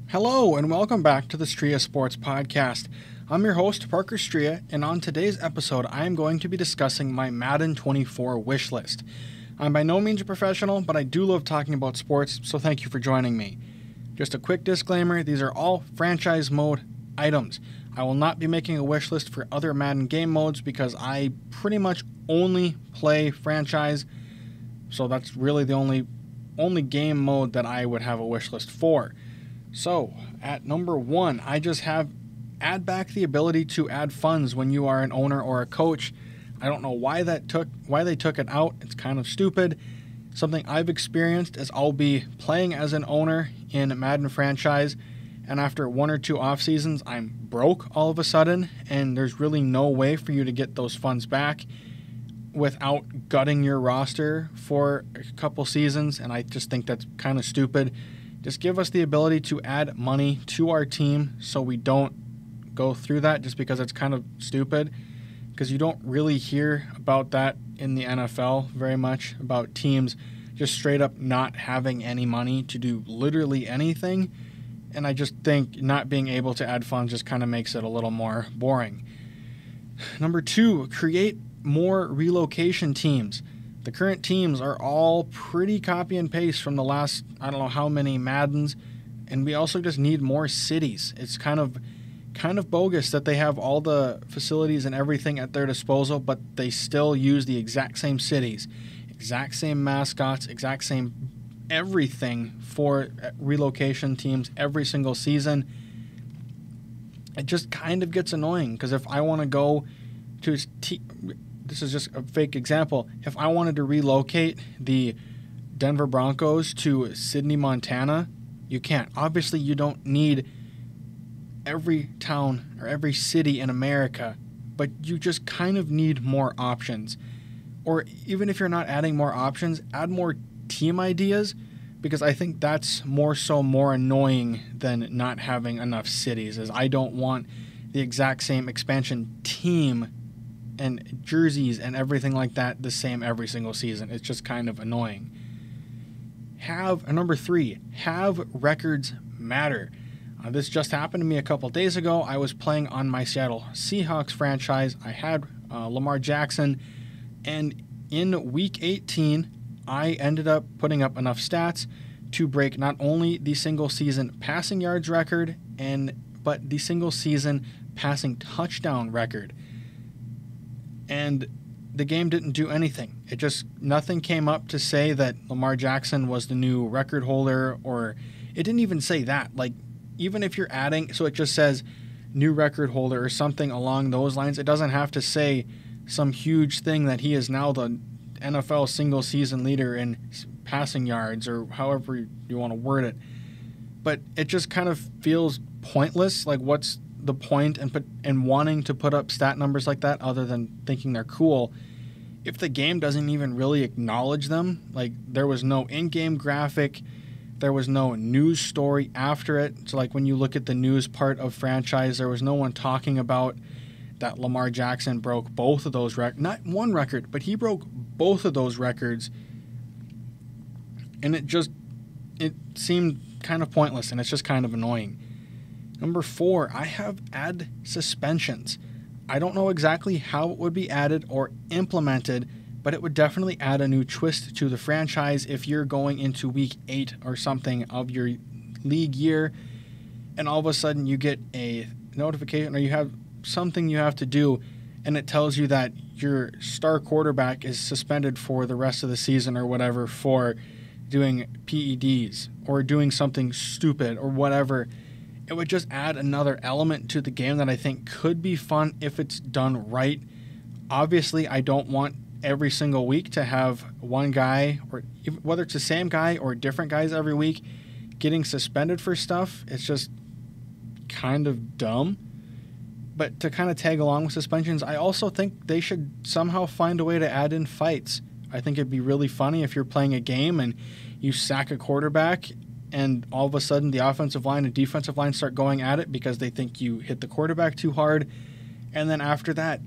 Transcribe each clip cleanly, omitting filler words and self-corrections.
Hello and welcome back to the Striha Sports Podcast. I'm your host, Parker Striha, and on today's episode, I am going to be discussing my Madden 24 wish list. I'm by no means a professional, but I do love talking about sports, so thank you for joining me. Just a quick disclaimer, these are all franchise mode items. I will not be making a wish list for other Madden game modes because I pretty much only play franchise, so that's really the only game mode that I would have a wish list for. So, at number 1, I just have add back the ability to add funds when you are an owner or a coach. I don't know why they took it out. It's kind of stupid. Something I've experienced is I'll be playing as an owner in a Madden franchise, and after 1 or 2 off seasons, I'm broke all of a sudden, and there's really no way for you to get those funds back without gutting your roster for a couple seasons, and I just think that's kind of stupid. Just give us the ability to add money to our team so we don't go through that, just because it's kind of stupid, because you don't really hear about that in the NFL very much, about teams just straight up not having any money to do literally anything. And I just think not being able to add funds just kind of makes it a little more boring. Number 2, create more relocation teams. The current teams are all pretty copy and paste from the last, I don't know how many Maddens, and we also just need more cities. It's kind of bogus that they have all the facilities and everything at their disposal, but they still use the exact same cities, exact same mascots, exact same everything for relocation teams every single season. It just kind of gets annoying, because if I want to go to this is just a fake example. If I wanted to relocate the Denver Broncos to Sydney, Montana, you can't. Obviously, you don't need every town or every city in America, but you just kind of need more options. Or even if you're not adding more options, add more team ideas, because I think that's more annoying than not having enough cities, as I don't want the exact same expansion team and jerseys and everything like that the same every single season. It's just kind of annoying. Number 3, have records matter. This just happened to me a couple days ago. I was playing on my Seattle Seahawks franchise. I had Lamar Jackson, and in week 18, I ended up putting up enough stats to break not only the single season passing yards record, but the single season passing touchdown record. And the game didn't do anything. Nothing came up to say that Lamar Jackson was the new record holder, or it didn't even say that. Like, even if you're adding, so it just says new record holder or something along those lines. It doesn't have to say some huge thing that he is now the NFL single season leader in passing yards, or however you want to word it. But it just kind of feels pointless. Like, what's the point in wanting to put up stat numbers like that, other than thinking they're cool, if the game doesn't even really acknowledge them? Like, there was no in-game graphic, there was no news story after it. So, like, when you look at the news part of franchise, there was no one talking about that Lamar Jackson broke both of those records. Not one record, but he broke both of those records. And it seemed kind of pointless, and it's just kind of annoying. Number 4, I have add suspensions. I don't know exactly how it would be added or implemented, but it would definitely add a new twist to the franchise if you're going into week 8 or something of your league year, and all of a sudden you get a notification, or you have something you have to do, and it tells you that your star quarterback is suspended for the rest of the season or whatever for doing PEDs or doing something stupid or whatever. It would just add another element to the game that I think could be fun if it's done right. Obviously, I don't want every single week to have one guy, or whether it's the same guy or different guys every week, getting suspended for stuff. It's just kind of dumb. But to kind of tag along with suspensions, I also think they should somehow find a way to add in fights. I think it'd be really funny if you're playing a game and you sack a quarterback, and all of a sudden the offensive line and defensive line start going at it because they think you hit the quarterback too hard. And then after that,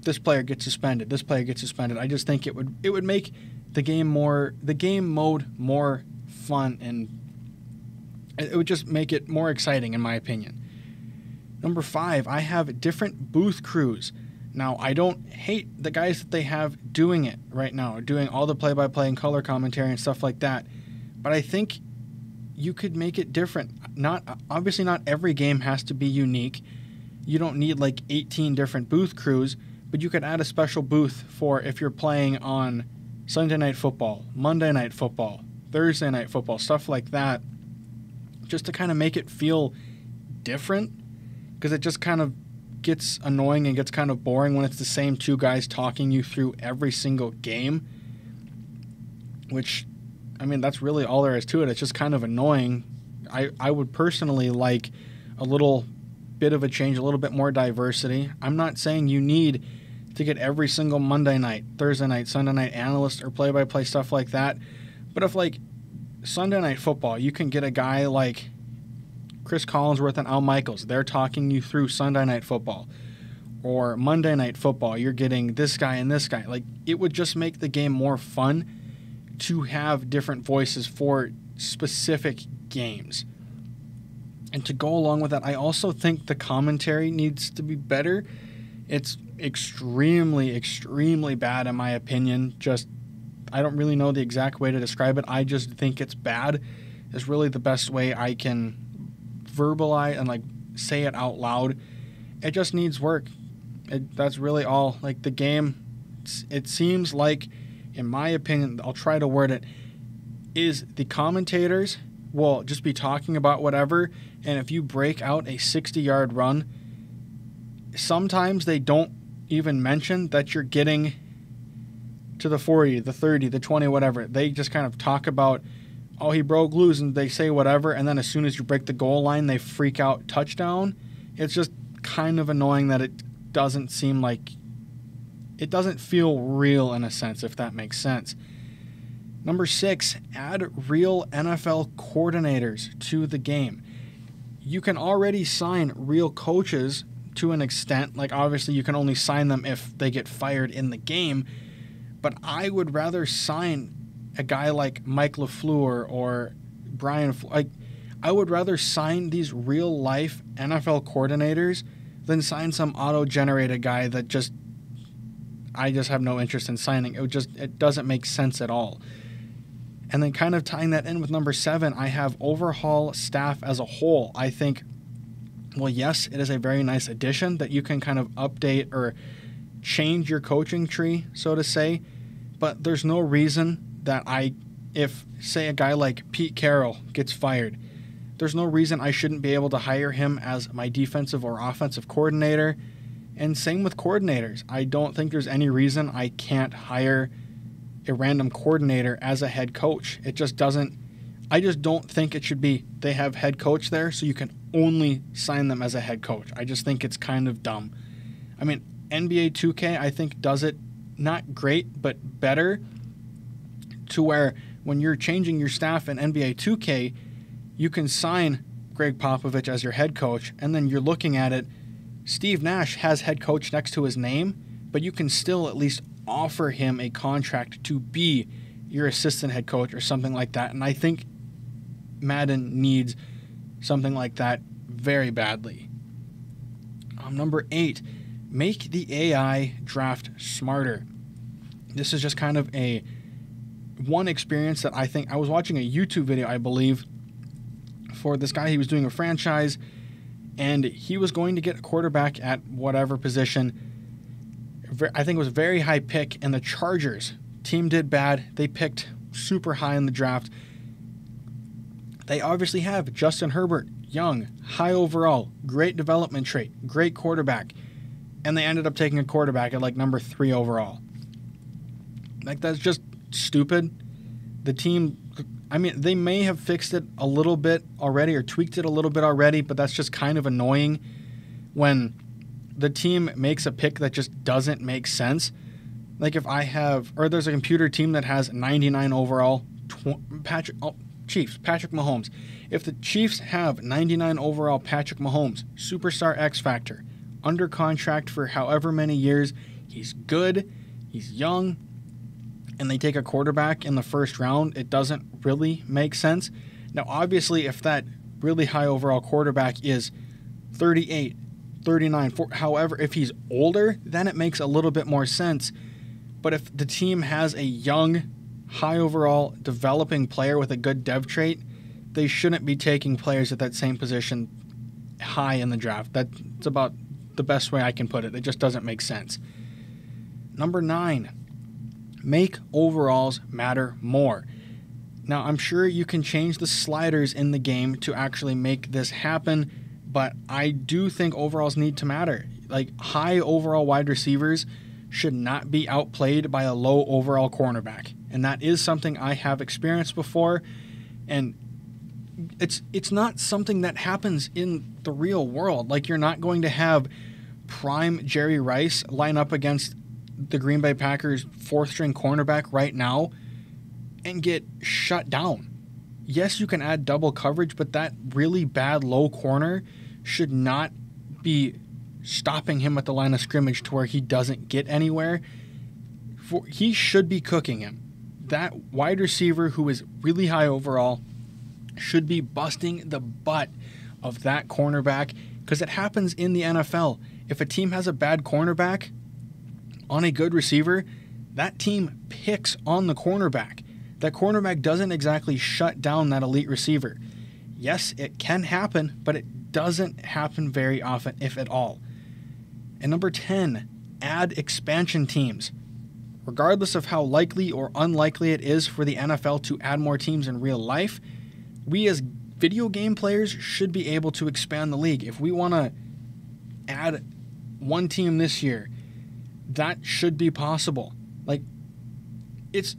this player gets suspended, this player gets suspended. I just think it would make the game mode more fun and It would just make it more exciting, in my opinion. Number 5, I have different booth crews. Now, I don't hate the guys that they have doing it right now, doing all the play-by-play and color commentary and stuff like that. But I think you could make it different. Obviously, not every game has to be unique. You don't need like 18 different booth crews, but you could add a special booth for if you're playing on Sunday Night Football, Monday Night Football, Thursday Night Football, stuff like that, just to kind of make it feel different, because it just kind of gets annoying and gets kind of boring when it's the same two guys talking you through every single game, which, I mean, that's really all there is to it. It's just kind of annoying. I would personally like a little bit of a change, a little bit more diversity. I'm not saying you need to get every single Monday night, Thursday night, Sunday night analyst or play-by-play stuff like that, but if like Sunday Night Football, you can get a guy like Chris Collinsworth and Al Michaels. They're talking you through Sunday Night Football. Or Monday Night Football, you're getting this guy and this guy. Like, it would just make the game more fun to have different voices for specific games. And to go along with that, I also think the commentary needs to be better. It's extremely, extremely bad in my opinion. Just, I don't really know the exact way to describe it. I just think it's bad is really the best way I can verbalize and like say it out loud. It just needs work. That's really all. Like the game, it seems like, in my opinion, I'll try to word it, is the commentators will just be talking about whatever, and if you break out a 60-yard run, sometimes they don't even mention that you're getting to the 40, the 30, the 20, whatever. They just kind of talk about, oh, he broke loose, and they say whatever, and then as soon as you break the goal line, they freak out touchdown. It's just kind of annoying that it doesn't seem like, it doesn't feel real in a sense, if that makes sense. Number 6, add real NFL coordinators to the game. You can already sign real coaches to an extent. Like, obviously, you can only sign them if they get fired in the game, but I would rather sign a guy like Mike LaFleur or Brian, like, I would rather sign these real life NFL coordinators than sign some auto-generated guy that I just have no interest in signing. It doesn't make sense at all. And then kind of tying that in with number 7, I have overhaul staff as a whole. I think, well, yes, it is a very nice addition that you can kind of update or change your coaching tree, so to say, but there's no reason that if, say, a guy like Pete Carroll gets fired, there's no reason I shouldn't be able to hire him as my defensive or offensive coordinator. And same with coordinators. I don't think there's any reason I can't hire a random coordinator as a head coach. I just don't think it should be they have head coach there, so you can only sign them as a head coach. I just think it's kind of dumb. I mean, NBA 2K, I think, does it not great, but better, to where when you're changing your staff in NBA 2K, you can sign Greg Popovich as your head coach, and then you're looking at it, Steve Nash has head coach next to his name, but you can still at least offer him a contract to be your assistant head coach or something like that. And I think Madden needs something like that very badly. Number 8, make the AI draft smarter. This is just kind of one experience that I think, I was watching a YouTube video, I believe, for this guy. He was doing a franchise, and he was going to get a quarterback at whatever position. I think it was a very high pick, and the Chargers team did bad. They picked super high in the draft. They obviously have Justin Herbert, young, high overall, great development trait, great quarterback, and they ended up taking a quarterback at like number 3 overall. Like, that's just stupid. The team, I mean, they may have fixed it a little bit already or tweaked it a little bit already, but that's just kind of annoying when the team makes a pick that just doesn't make sense. Like, if I have, or there's a computer team that has 99 overall, Patrick Mahomes. If the Chiefs have 99 overall Patrick Mahomes, superstar X Factor, under contract for however many years, he's good, he's young, and they take a quarterback in the first round, it doesn't really make sense. Now, obviously, if that really high overall quarterback is 38, 39, 40. However, if he's older, then it makes a little bit more sense. But if the team has a young, high overall developing player with a good dev trait, they shouldn't be taking players at that same position high in the draft. That's about the best way I can put it. It just doesn't make sense. Number 9, make overalls matter more. Now, I'm sure you can change the sliders in the game to actually make this happen, but I do think overalls need to matter. Like, high overall wide receivers should not be outplayed by a low overall cornerback. And that is something I have experienced before, and it's not something that happens in the real world. Like, you're not going to have prime Jerry Rice line up against the Green Bay Packers 4th-string cornerback right now and get shut down. Yes, you can add double coverage, but that really bad low corner should not be stopping him at the line of scrimmage to where he doesn't get anywhere. He should be cooking him. That wide receiver who is really high overall should be busting the butt of that cornerback, because it happens in the NFL. If a team has a bad cornerback on a good receiver, that team picks on the cornerback. That cornerback doesn't exactly shut down that elite receiver. Yes, it can happen, but it doesn't happen very often, if at all. And number 10, add expansion teams. Regardless of how likely or unlikely it is for the NFL to add more teams in real life, we as video game players should be able to expand the league. If we want to add one team this year, that should be possible. Like, it's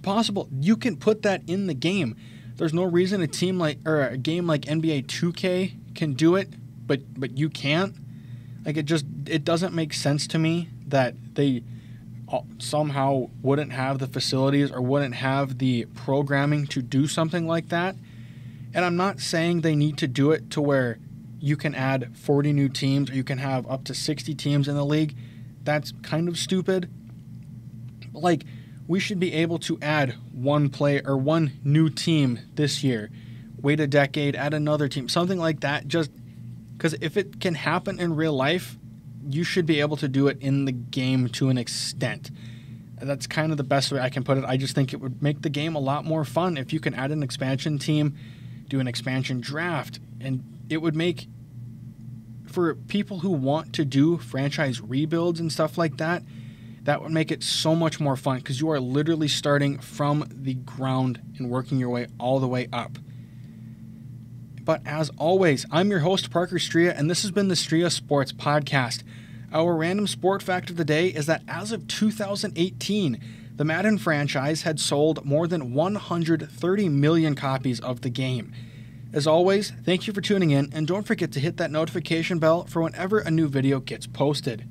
possible. You can put that in the game. There's no reason a game like NBA 2K can do it, but you can't. Like, it doesn't make sense to me that they somehow wouldn't have the facilities or wouldn't have the programming to do something like that. And I'm not saying they need to do it to where you can add 40 new teams or you can have up to 60 teams in the league. That's kind of stupid. Like, we should be able to add one player or one new team this year. Wait a decade, add another team, something like that. Just because if it can happen in real life, you should be able to do it in the game to an extent. That's kind of the best way I can put it. I just think it would make the game a lot more fun if you can add an expansion team, do an expansion draft, and it would make, for people who want to do franchise rebuilds and stuff like that, that would make it so much more fun, because you are literally starting from the ground and working your way all the way up. But as always, I'm your host, Parker Striha, and this has been the Striha Sports Podcast. Our random sport fact of the day is that as of 2018, the Madden franchise had sold more than 130 million copies of the game. As always, thank you for tuning in, and don't forget to hit that notification bell for whenever a new video gets posted.